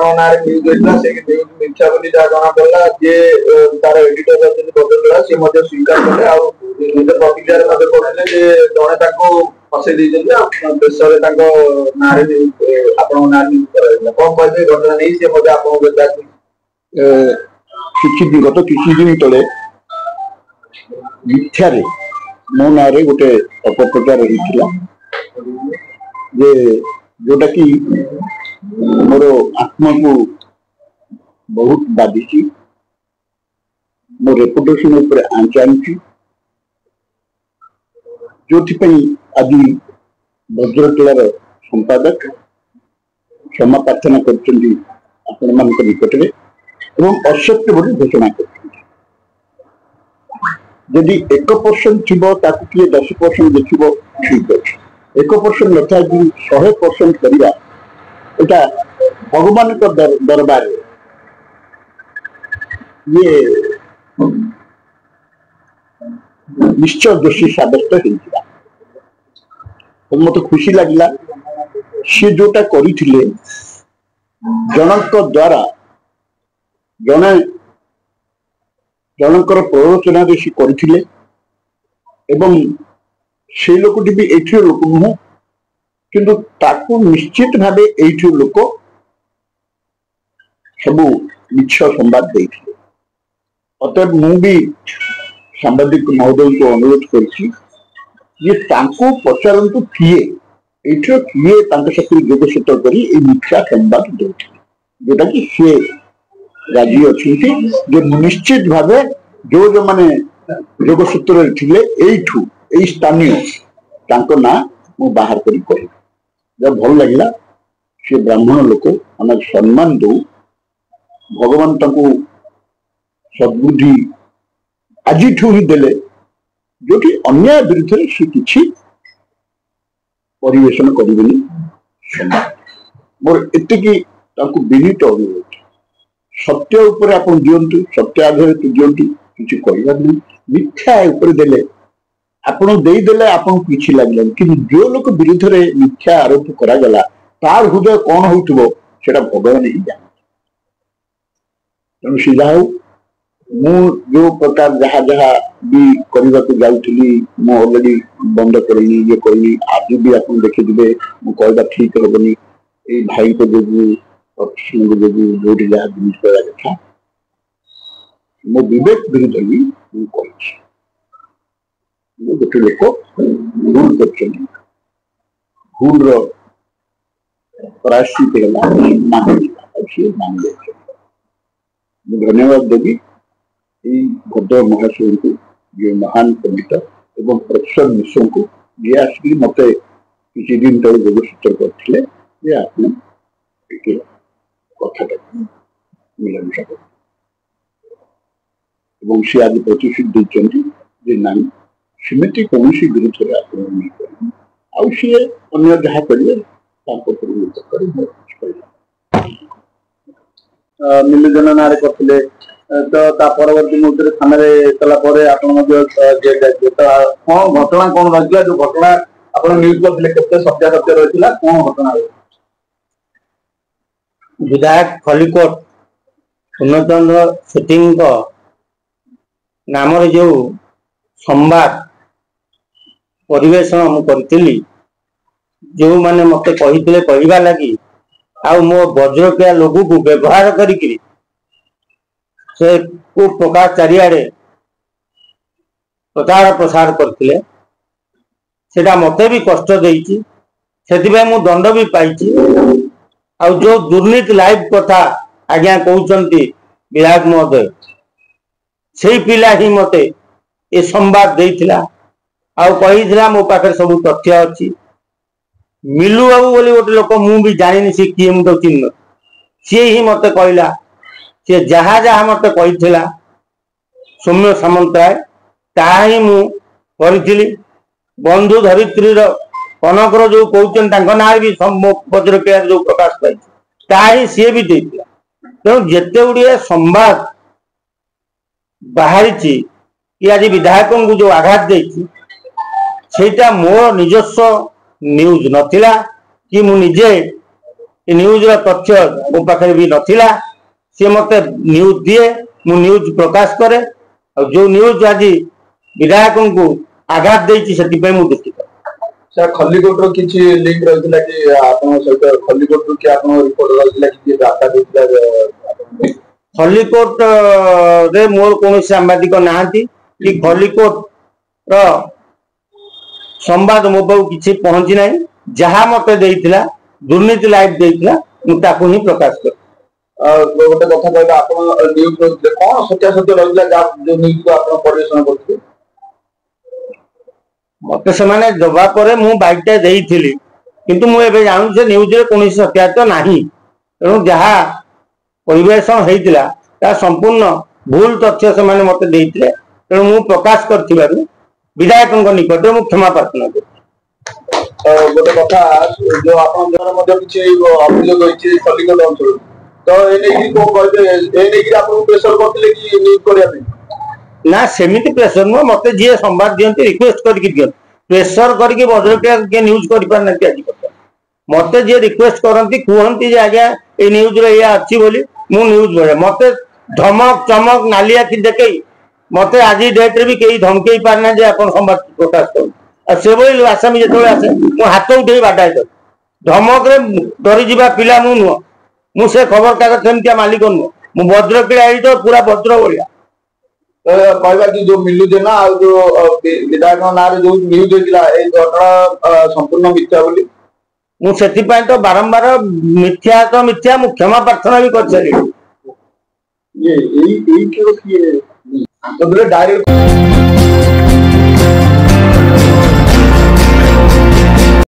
आपण नारे न्यूज देला से न्यूज मिथ्या बोली जा जना पड़ला जे तार एडिटर जन बदलला से मध्य स्वीकार कले आ निज प्रतिक्रिया मध्ये कहले जे जणे ताको फसे दी देश नारे आपण नारे न्यूज कौन कहते घटना नहीं से मध्य आप गत किसी दिन तले मिथ्यारे मो ना गोटे अपप्रचार होता जे जोटा कि मोर आत्मा को बहुत बाधी मो रेपुटेशन उपर आंच आनी जो आज भद्रकलार संपादक क्षमा प्रार्थना कर निकट में एवं असत्य बोली घोषणा कर यदि 1% थी किए 10% देखो ठीक अच्छे 1% नथा 100% करवा यहाँ भगवान दरबार ये निश्चय दोषी सब्यस्त होता मत खुशी लगला सी जोटा करथिले जनक द्वारा जने जनकर प्ररोचना सी करथिले एवं से लोकटी भी एठिर लोक नुह किंतु ताकू निश्चित भाव एठिर लोक सब मिछ संवाद देथिले अतएव मु भी सांबादिक महोदय को अनुरोध करछि ये तांको पचारंतु किए एठिर किए तांके साथी जोगसूत्र करी ए मिथ्या संवाद देथिले जोटा कि से राजी अच्छी जो निश्चित भाव जो जो माने योगसूत्र थे स्थानीय ना मु बाहर करी कही जब भल लगे सी ब्राह्मण लोक आम सम्मान दो भगवान तांको सद्बुद्धि आज ही देले जो कि अन्याय विरुद्ध सी किसी परिवेशन करेनि मोर एतिकी विनीत अनुरोध सत्य उपर आप दिंतु सत्य आधारित दिंतु किसी कहबार नहीं मिथ्या उपर देले आपन देदेले आपन किछि लागलन कि जो लोक विरुद्ध रे मिथ्या आरोप करा गला तार हृदय कौन होइतबो सेटा भगवान ही जान तेणु से जाऊ मु जो प्रकार जहा जहा भी करने को जाऊली मु ऑलरेडी बंद करी ये करी आज भी आप देखिए मु कहवा ठीक हेनी ये भाई को जो जो जो जहाँ जिनिस करा कथा मो विवेक विरुद्ध भी गोटे लोक भूल कर भूल प्रायश्चित धन्यवाद देवी भद्र महाशय को ये महान पंडित एवं प्रोफेसर मिश्र को ये आसिक मत किसी दिन तक जोगसूत्र करते आपने कथा मिलामिशा कर सी आज प्रतिश्रुति देते ना सेमती कौन विरुद्ध आप सी अगर जहाँ करेंगे मिलजन नारे करते तो परवर्ती मुहूर्त थाना कला कौन घटना कौन रही जो घटना आप न्यूज करते केते सत्यासत्य रही कौन घटना विधायक खलिकोट पूर्णचंद्र सेठी नाम जो संवाद परिवेशन करी जो माने मत कही कहवा लगी आ मो वज्रक्रिया लोगों को व्यवहार करी से को प्रकाश चारिआडे प्रचार प्रसार करते सेटा मते भी कष्ट देइछि सेति मु दंड भी पाइछि आ जो दुर्नीति लाइव कथा आज्ञा कहउचंती विधायक महोदय से पिला ही मते ए संवाद देइथिला आ कहिथिला मो पाखे सब तथ्य अछि मिलू बाबू बोली गोटे लोक मु भी जानिनी से किए मु तो चिन्ह सी ही मते कहला सी जहा जहा मते कहिथिला सौम्य सामंतराय ताहा ही मु करिथिली बंधु धरित्री कनकर जो कहते ना भी वज्रक्रिया जो प्रकाश पाई ताहा ही सी भी देथिला तेणु जेते गुड़िए संवाद बाहरी कि आज विधायकों को जो आघात देछि सेटा मोर निजस्व न्यूज नथिला कि मु निजे न्यूज तथ्य मो पाखे भी नथिला सी मते न्यूज दिए मु न्यूज प्रकाश करे और जो न्यूज आज विधायक को आघात देती से मु दुखित। सर खल्लीकोट किसी लिंक रही कि आपन सहित खल्लीकोट कि आपन रिपोर्ट रही कि डाटा देता खल्लीकोट रे मोर कौन सांबादिक नहांती कि खल्लीकोट रो संवाद मो पाऊ किसी पहुंची ना जहाँ मते देइथिला दुर्नीति लाइव देइथिला मु ताकू ही प्रकाश कर गोटे कथा कहले आपन न्यूज कौन सत्यासत्य रहिला जो न्यूज को आपन परिवेषण करथि मत से दबा पर मु बाइकटा देइथिली किंतु मु एबे जानू से न्यूज रे कोनी सत्यासत्य नाही तेणु जहाँ परिवेषण होइतिला ता संपूर्ण भूल तथ्य से माने मते देइथिले तेणु मु प्रकाश करथिबारु विधायक निकट मु क्षमा प्रार्थना कर गोटे कथा जो आपन द्वारा मध्ये किछि अभियोग होइछि खल्लीकोट अंचल तो एने की को कहबे एने की आपन प्रेशर करथिले कि न्यूज करिया पे ना सेमिति प्रेशर नो मते जे संवाद दियंती रिक्वेस्ट करके दियन प्रेशर करके बदलके के न्यूज करि पार नै आज मते जे रिक्वेस्ट करंती कहंती जे आज्ञा ए न्यूज रे या अछि बोली मु न्यूज बोले मते धमक चमक नालिया की देखई मते आज डेट रे भी केही धमकेई पार ना जे अपन संवाद प्रकाश कर आ से बोली आसामी जेतोले आसे मु हाथ उठेई बाटाई दो धमक रे डरी जिबा पिला मु नु मु से खबर कागज सेमतिया मालिक नु मु भद्रक आई तो पूरा भद्र बोलिया कहबा कि जो मिलु जे ना जो विधायक ना रे जो न्यूज होइला ए घटना संपूर्ण मिथ्या बोली मु सेति पय तो बारंबार मिथ्या मु क्षमा प्रार्थना भी कर चली ये के डायरेक्ट